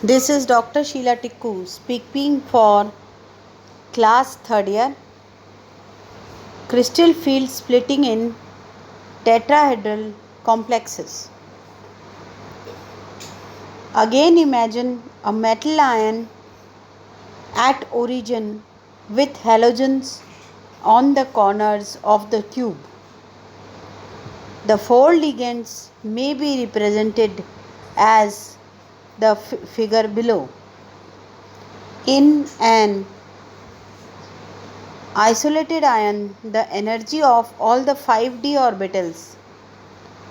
This is Dr. Sheila Tikku speaking for class 3rd year. Crystal field splitting in tetrahedral complexes. Again imagine a metal ion at origin with halogens on the corners of the tube. The four ligands may be represented as the figure below. In an isolated ion, the energy of all the 5d orbitals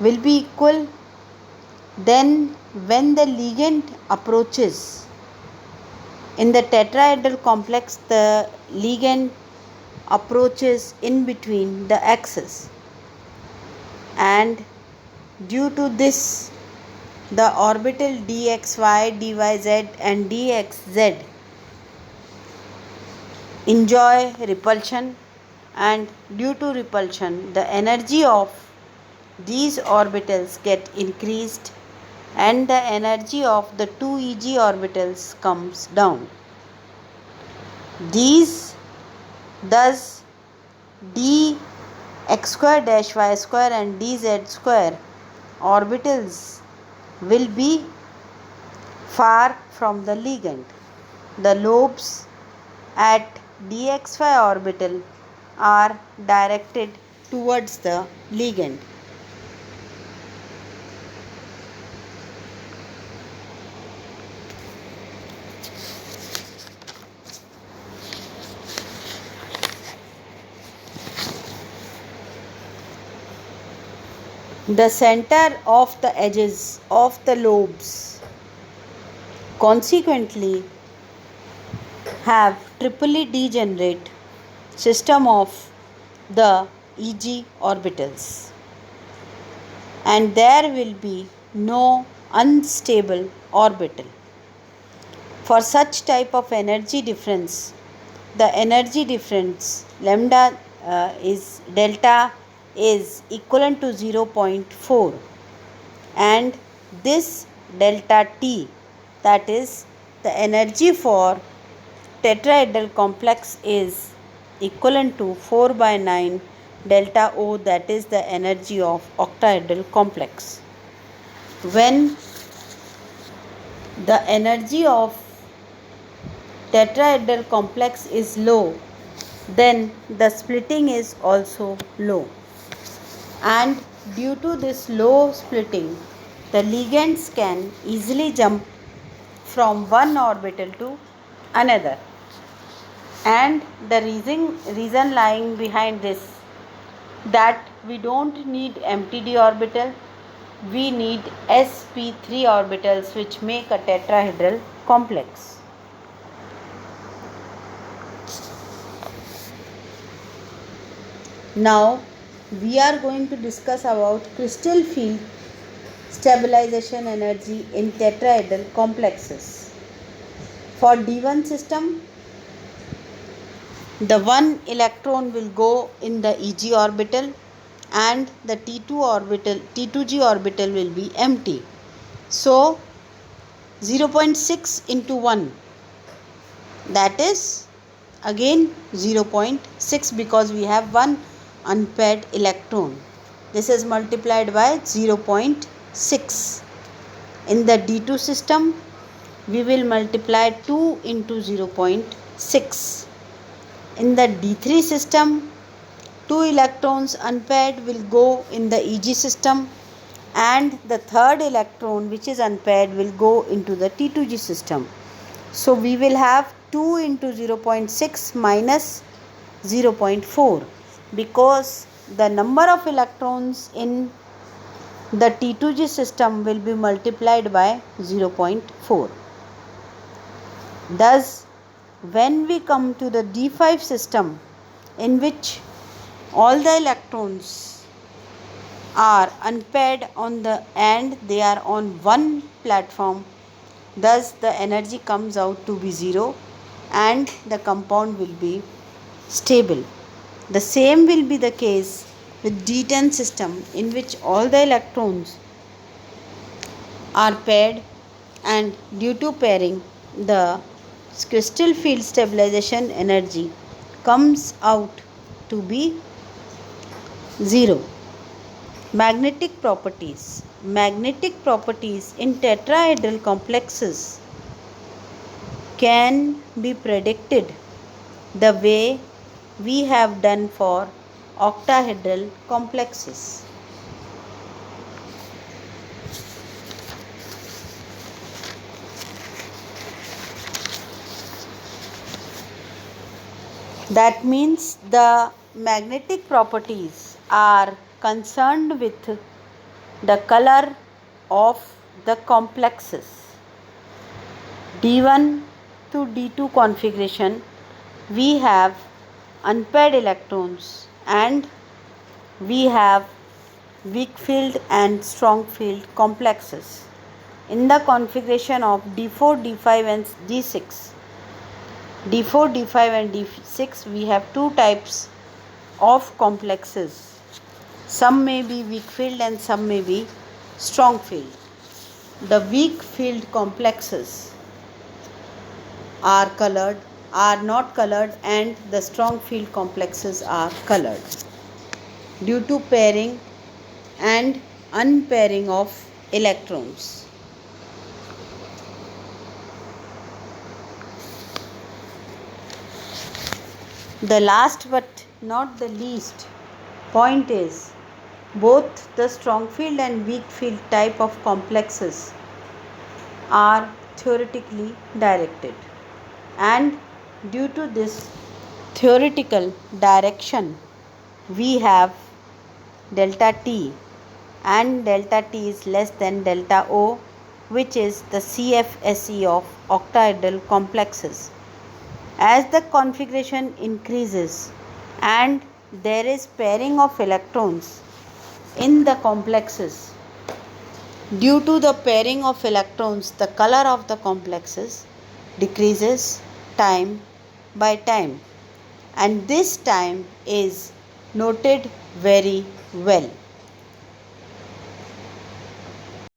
will be equal. Then when the ligand approaches in the tetrahedral complex, the ligand approaches in between the axes, and due to this the orbital dxy, dyz and dxz enjoy repulsion, and due to repulsion the energy of these orbitals get increased and the energy of the two Eg orbitals comes down. These thus dx square dash y square and dz square orbitals will be far from the ligand. The lobes at dxy orbital are directed towards the ligand. The center of the edges of the lobes consequently have triply degenerate system of the Eg orbitals, and there will be no unstable orbital. For such type of energy difference, the energy difference lambda is delta is equivalent to 0.4, and this delta T, that is the energy for tetrahedral complex, is equivalent to 4 by 9 delta O, that is the energy of octahedral complex. When the energy of tetrahedral complex is low, then the splitting is also low, and due to this low splitting the ligands can easily jump from one orbital to another. And the reason lying behind this, that we don't need empty d orbital, we need sp3 orbitals which make a tetrahedral complex. Now we are going to discuss about crystal field stabilization energy in tetrahedral complexes. For D1 system, the one electron will go in the Eg orbital and the T2G orbital will be empty. So 0.6 into 1, that is again 0.6, because we have one unpaired electron. This is multiplied by 0.6. In the D2 system, we will multiply 2 into 0.6. In the D3 system, 2 electrons unpaired will go in the Eg system, and the third electron which is unpaired will go into the T2G system. So we will have 2 into 0.6 minus 0.4, because the number of electrons in the T2G system will be multiplied by 0.4. Thus, when we come to the D5 system, in which all the electrons are unpaired and they are on one platform, thus the energy comes out to be 0 and the compound will be stable. The same will be the case with D10 system, in which all the electrons are paired and due to pairing, the crystal field stabilization energy comes out to be 0. Magnetic properties. Magnetic properties in tetrahedral complexes can be predicted the way we have done for octahedral complexes. That means the magnetic properties are concerned with the color of the complexes. D1 to D2 configuration, we have unpaired electrons and we have weak field and strong field complexes. In the configuration of D4, D5 and D6, D4, D5 and D6, we have two types of complexes. Some may be weak field and some may be strong field. The weak field complexes are not colored, and the strong field complexes are colored due to pairing and unpairing of electrons. The last but not the least point is both the strong field and weak field type of complexes are theoretically directed, and due to this theoretical direction we have delta T, and delta T is less than delta O, which is the CFSE of octahedral complexes. As the configuration increases and there is pairing of electrons in the complexes, due to the pairing of electrons, the color of the complexes decreases time by time, and this time is noted very well.